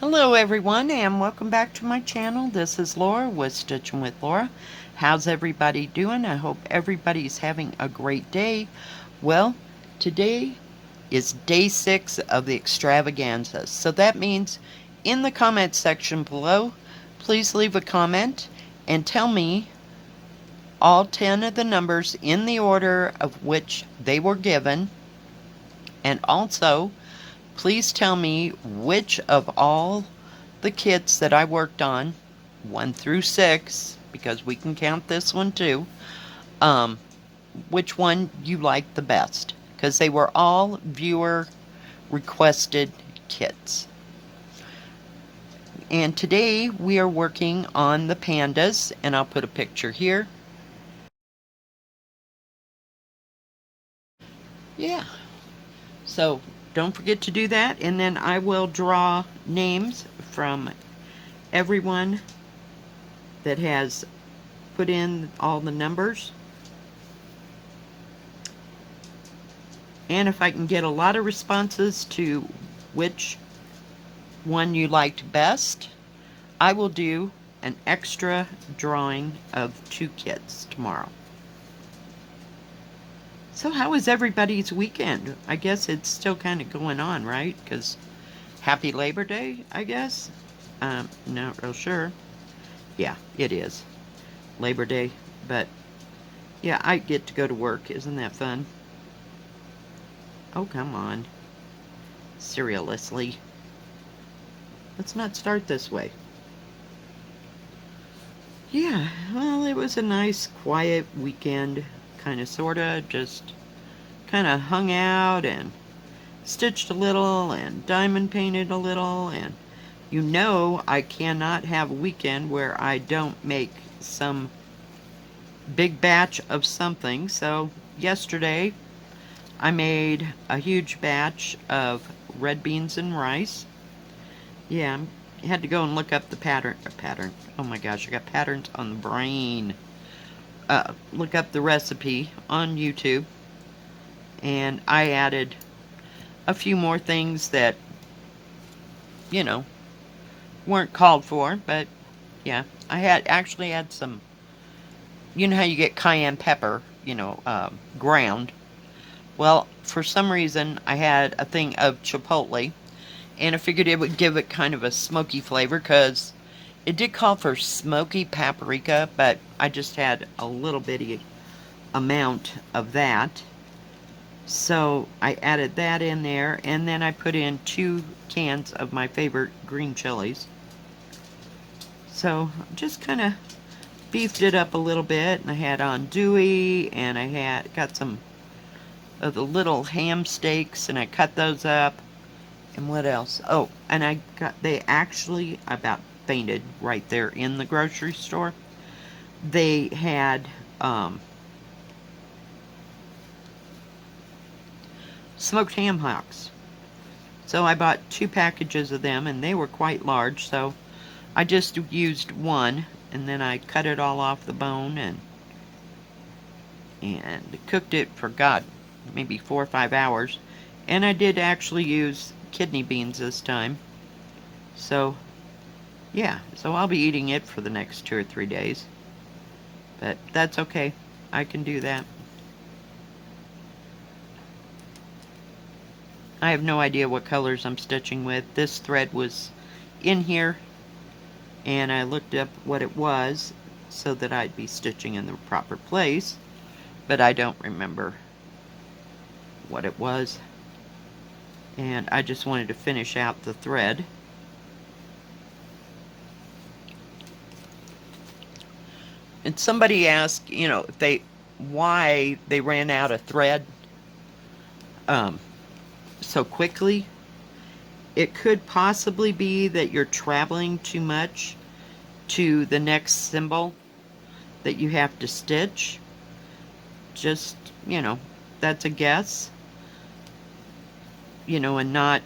Hello everyone and welcome back to my channel. This is Laura with Stitchin with Laura. How's everybody doing? I hope everybody's having a great day. Well, today is day 6 of the extravaganza. So that means in the comment section below, please leave a comment and tell me all 10 of the numbers in the order of which they were given. And also, please tell me which of all the kits that I worked on, 1 through 6, because we can count this one too, which one you liked the best, because they were all viewer requested kits. And today we are working on the pandas, and I'll put a picture here. Yeah, so don't forget to do that, and then I will draw names from everyone that has put in all the numbers. And if I can get a lot of responses to which one you liked best, I will do an extra drawing of 2 kits tomorrow. So how was everybody's weekend? I guess it's still kind of going on, right? Because happy Labor Day, I guess? Not real sure. Yeah, it is Labor Day, but yeah, I get to go to work. Isn't that fun? Oh, come on. Seriously. Let's not start this way. Yeah, well, it was a nice, quiet weekend, kind of, sort of, just kind of hung out and stitched a little and diamond painted a little, and you know I cannot have a weekend where I don't make some big batch of something. So yesterday I made a huge batch of red beans and rice. Yeah, I had to go and look up the pattern. Oh my gosh, I got patterns on the brain. Look up the recipe on YouTube. And I added a few more things that, you know, weren't called for. But yeah, I actually had some, you know how you get cayenne pepper, ground. Well, for some reason, I had a thing of chipotle. And I figured it would give it kind of a smoky flavor, because it did call for smoky paprika, but I just had a little bitty amount of that. So I added that in there, and then I put in 2 cans of my favorite green chilies. So just kind of beefed it up a little bit, and I had andouille, and I had got some of the little ham steaks, and I cut those up. And what else? Oh, and they actually about fainted right there in the grocery store. They had smoked ham hocks. So I bought 2 packages of them, and they were quite large, so I just used one, and then I cut it all off the bone and cooked it for, God, maybe 4 or 5 hours. And I did actually use kidney beans this time. So yeah, so I'll be eating it for the next 2 or 3 days. But that's okay. I can do that. I have no idea what colors I'm stitching with. This thread was in here, and I looked up what it was so that I'd be stitching in the proper place, but I don't remember what it was. And I just wanted to finish out the thread. And somebody asked, why they ran out of thread so quickly. It could possibly be that you're traveling too much to the next symbol that you have to stitch. Just, that's a guess. And not,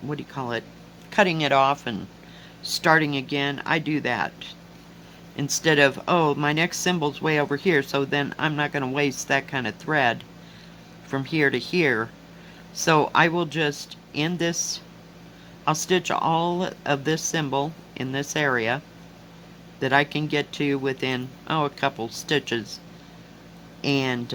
what do you call it, cutting it off and starting again. I do that. Instead of, oh, my next symbol's way over here, so then I'm not going to waste that kind of thread from here to here. So I will just end this I'll stitch all of this symbol in this area that I can get to within, a couple stitches. And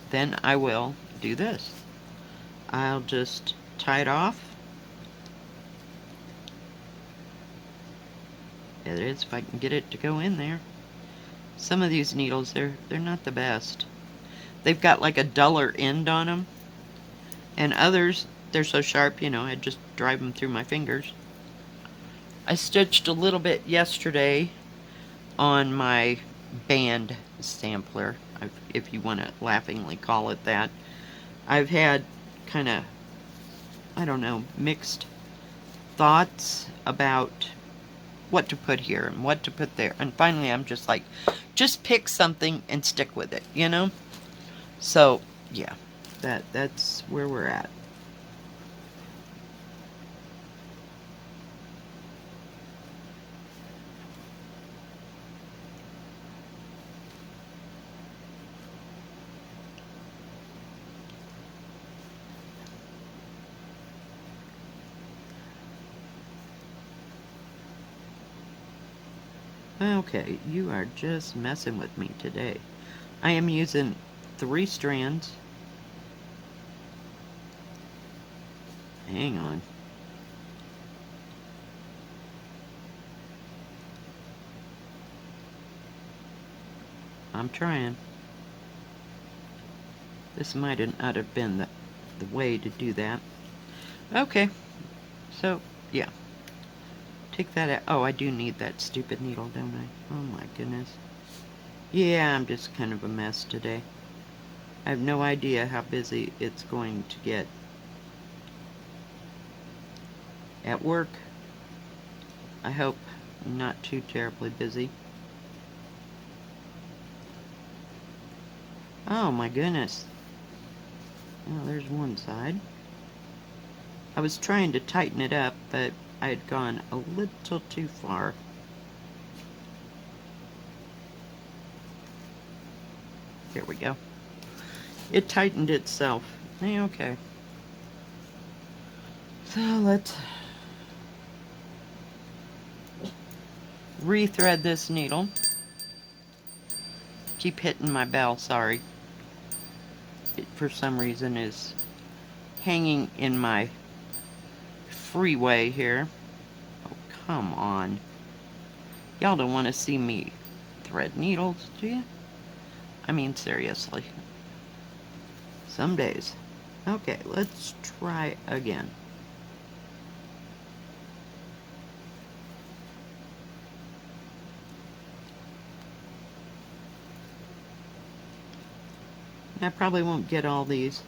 then I will do this. I'll just tie it off. There it is, if I can get it to go in there. Some of these needles, they're not the best. They've got like a duller end on them. And others, they're so sharp, I just drive them through my fingers. I stitched a little bit yesterday on my band sampler, if you want to laughingly call it that. I've had kind of, I don't know, mixed thoughts about what to put here and what to put there. And finally I'm just like, just pick something and stick with it, So, yeah, that's where we're at. Okay, you are just messing with me today. I am using 3 strands. Hang on. I'm trying. This might not have been the way to do that. Okay, so, yeah. Take that out. Oh, I do need that stupid needle, don't I? Oh my goodness. Yeah, I'm just kind of a mess today. I have no idea how busy it's going to get. At work, I hope not too terribly busy. Oh my goodness. Oh, there's one side. I was trying to tighten it up, but I had gone a little too far. There we go. It tightened itself. Okay. So let's rethread this needle. Keep hitting my bell, sorry. It for some reason is hanging in my freeway here. Oh, come on. Y'all don't want to see me thread needles, do you? I mean, seriously. Some days. Okay, let's try again. I probably won't get all these.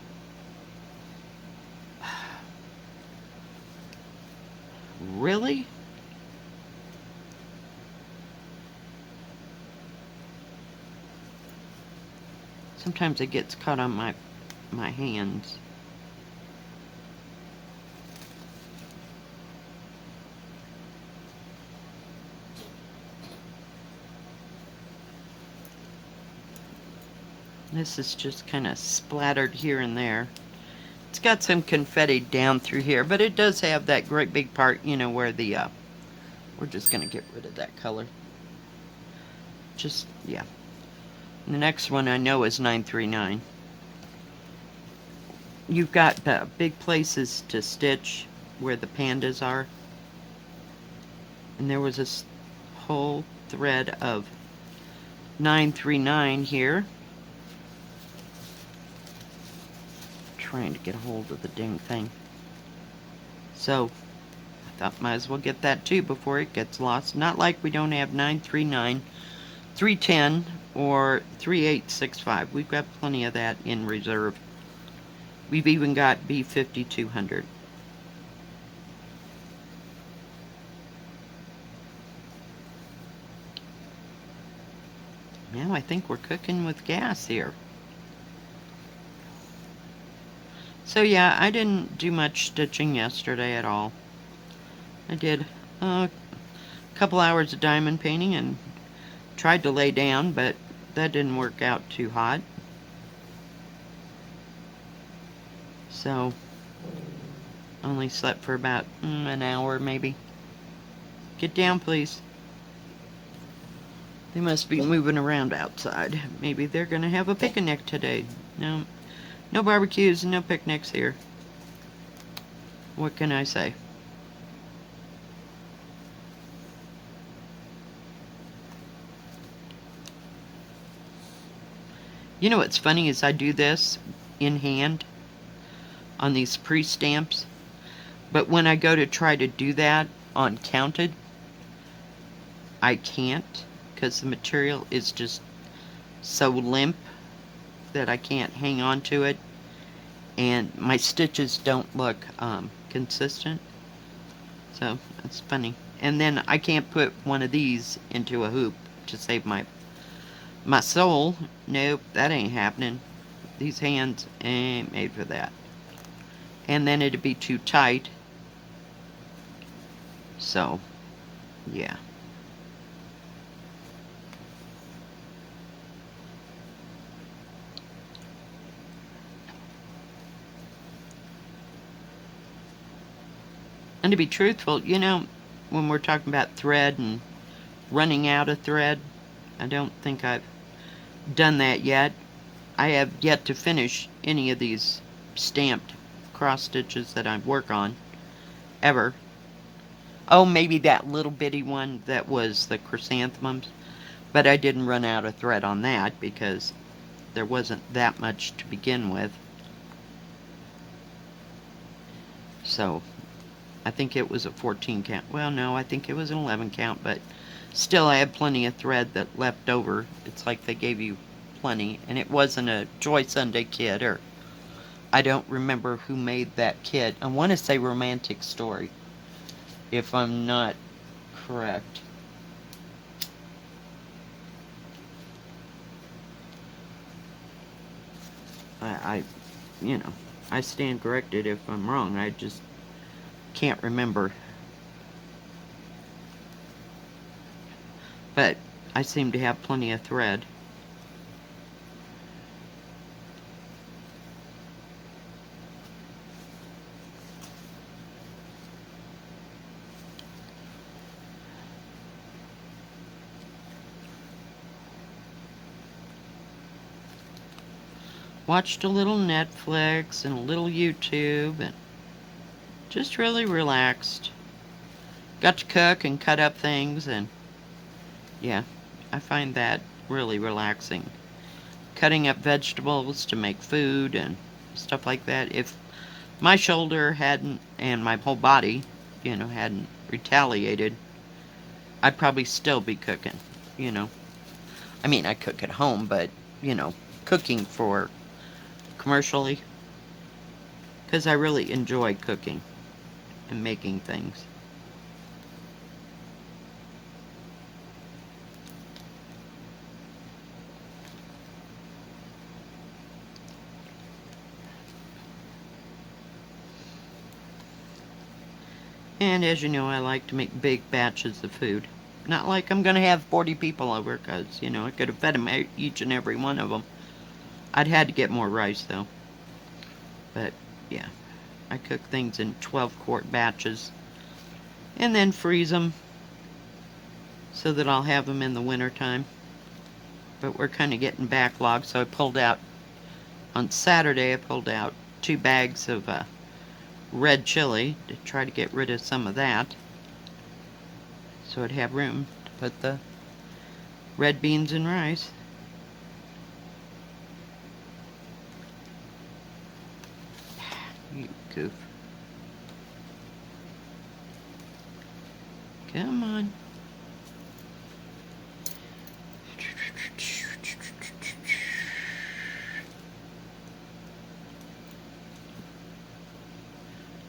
Really? Sometimes it gets caught on my hands. This is just kind of splattered here and there. It's got some confetti down through here, but it does have that great big part, where the, we're just going to get rid of that color. Just, yeah. The next one I know is 939. You've got big places to stitch where the pandas are. And there was a whole thread of 939 here. Trying to get a hold of the dang thing. So I thought might as well get that too before it gets lost. Not like we don't have 939, 310, or 3865. We've got plenty of that in reserve. We've even got B5200. Now I think we're cooking with gas here. So yeah, I didn't do much stitching yesterday at all. I did a couple hours of diamond painting and tried to lay down, but that didn't work out too hot. So, only slept for about an hour maybe. Get down, please. They must be moving around outside. Maybe they're gonna have a picnic today. No, no barbecues, no picnics here. What can I say? You know what's funny is I do this in hand on these pre-stamps, but when I go to try to do that on counted, I can't, because the material is just so limp that I can't hang on to it, and my stitches don't look consistent. So that's funny. And then I can't put one of these into a hoop to save my soul. Nope, that ain't happening. These hands ain't made for that. And then it'd be too tight. So, yeah. And to be truthful, you know, when we're talking about thread and running out of thread, I don't think I've done that yet. I have yet to finish any of these stamped cross stitches that I work on, ever. Oh, maybe that little bitty one that was the chrysanthemums, but I didn't run out of thread on that because there wasn't that much to begin with. So, I think it was a 14 count. Well, no, I think it was an 11 count, but still I had plenty of thread that left over. It's like they gave you plenty, and it wasn't a Joy Sunday kit, or I don't remember who made that kit. I want to say Romantic Story, if I'm not correct. You know, I stand corrected if I'm wrong. I just can't remember. But I seem to have plenty of thread. Watched a little Netflix and a little YouTube and just really relaxed. Got to cook and cut up things, and yeah, I find that really relaxing. Cutting up vegetables to make food and stuff like that. If my shoulder hadn't, and my whole body, you know, hadn't retaliated, I'd probably still be cooking, you know. I mean, I cook at home, but, you know, cooking for commercially, because I really enjoy cooking and making things. And as you know, I like to make big batches of food. Not like I'm going to have 40 people over, because, you know, I could have fed them each and every one of them. I'd had to get more rice, though. But, yeah. I cook things in 12-quart batches. And then freeze them so that I'll have them in the wintertime. But we're kind of getting backlogged, so I pulled out, on Saturday, I pulled out 2 bags of red chili to try to get rid of some of that. So I'd have room to put the red beans and rice. You goof. Come on.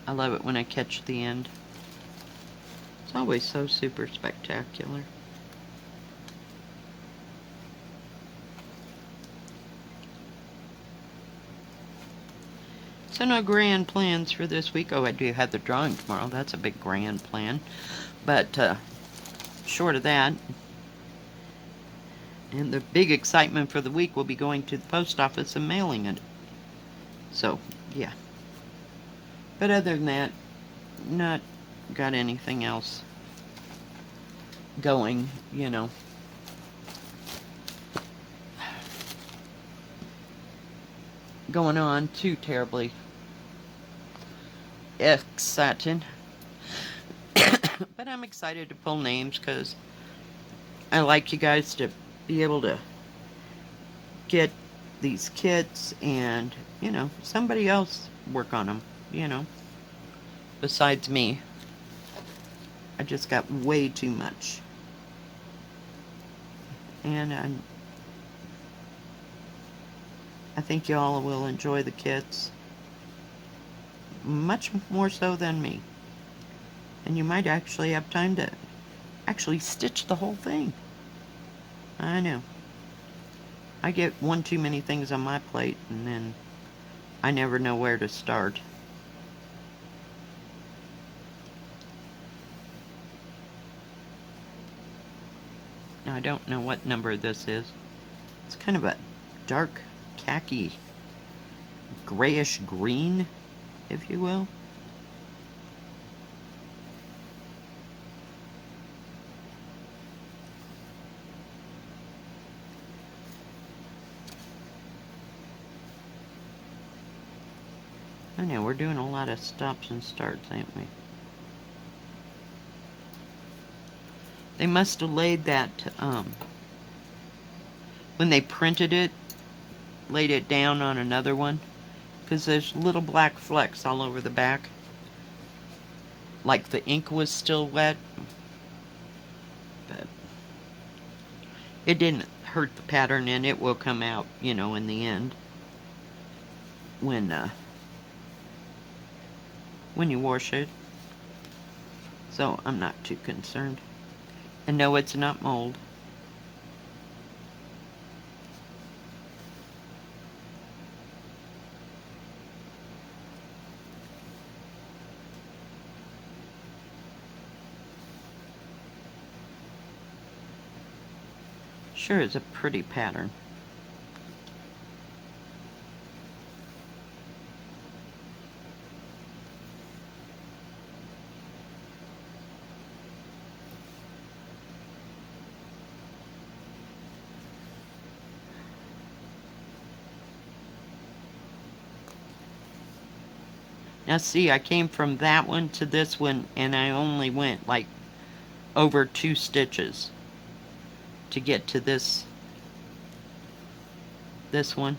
I love it when I catch the end. It's always so super spectacular. So no grand plans for this week. Oh, I do have the drawing tomorrow. That's a big grand plan. But short of that, and the big excitement for the week will be going to the post office and mailing it. So, yeah. But other than that, not got anything else going, you know. Going on too terribly exciting. But I'm excited to pull names because I like you guys to be able to get these kits and, you know, somebody else work on them, you know, besides me. I just got way too much. And I think y'all will enjoy the kits much more so than me. And you might actually have time to actually stitch the whole thing. I know. I get one too many things on my plate, and then I never know where to start. Now, I don't know what number this is. It's kind of a dark khaki, grayish green, if you will. I know, we're doing a lot of stops and starts, ain't we? They must have laid that, when they printed it, laid it down on another one, because there's little black flecks all over the back. Like the ink was still wet. But it didn't hurt the pattern, and it will come out, you know, in the end. When you wash it. So I'm not too concerned. And no, it's not mold. Sure is a pretty pattern. Now see, I came from that one to this one, and I only went like over 2 stitches to get to this one.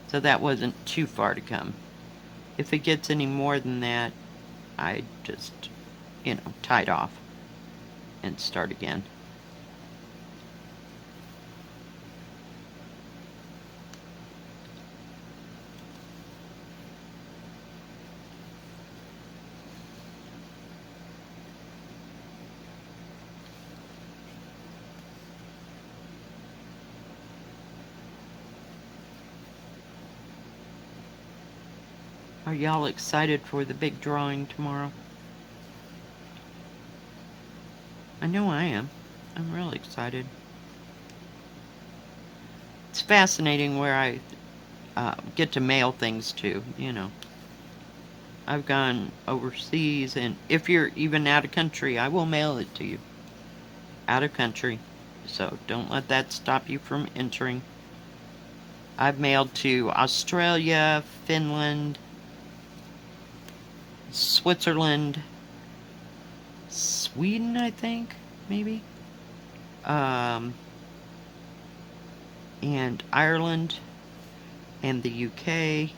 So that wasn't too far to come. If it gets any more than that, I just, you know, tie it off and start again. Are y'all excited for the big drawing tomorrow? I know I am. I'm really excited. It's fascinating where I get to mail things to, you know. I've gone overseas, and if you're even out of country, I will mail it to you. Out of country. So don't let that stop you from entering. I've mailed to Australia, Finland, Switzerland, Sweden, I think, maybe. And Ireland, and the UK.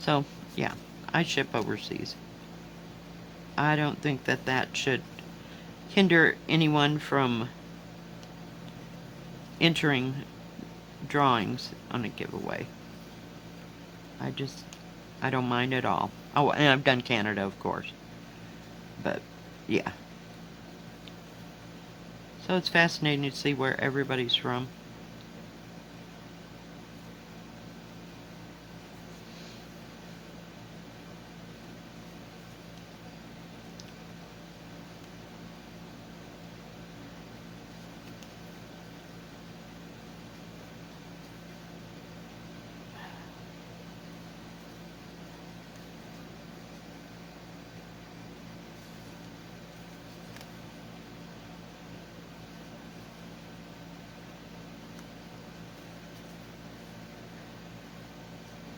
So, yeah, I ship overseas. I don't think that should hinder anyone from entering drawings on a giveaway. I don't mind at all. Oh, and I've done Canada, of course. But, yeah. So it's fascinating to see where everybody's from.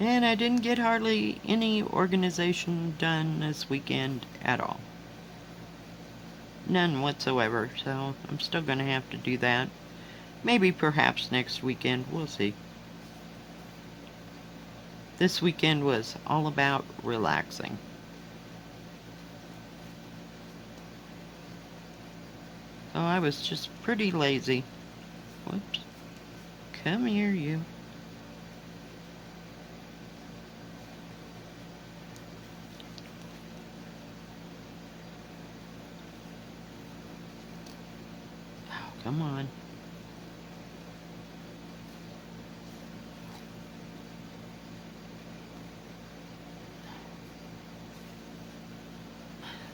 And I didn't get hardly any organization done this weekend at all. None whatsoever, so I'm still going to have to do that. Maybe perhaps next weekend, we'll see. This weekend was all about relaxing. So I was just pretty lazy. Whoops. Come here, you. Oh, come on.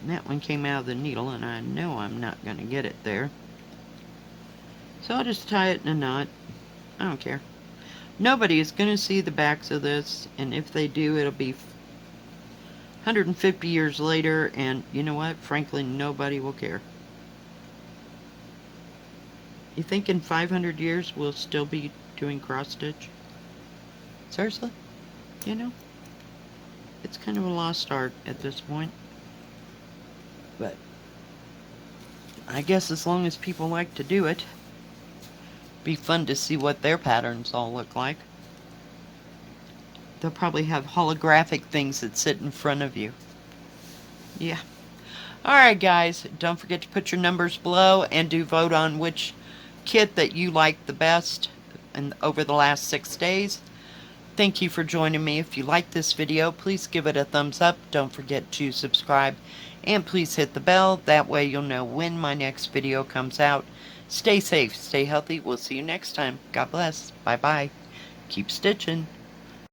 And that one came out of the needle, and I know I'm not going to get it there. So I'll just tie it in a knot. I don't care. Nobody is going to see the backs of this, and if they do, it'll be 150 years later, and you know what? Frankly, nobody will care. You think in 500 years we'll still be doing cross-stitch? Seriously? You know? It's kind of a lost art at this point. But I guess as long as people like to do it, be fun to see what their patterns all look like. They'll probably have holographic things that sit in front of you. Yeah. Alright guys, don't forget to put your numbers below and do vote on which kit that you like the best over the last 6 days. Thank you for joining me. If you like this video, please give it a thumbs up. Don't forget to subscribe. And please hit the bell. That way you'll know when my next video comes out. Stay safe. Stay healthy. We'll see you next time. God bless. Bye-bye. Keep stitching.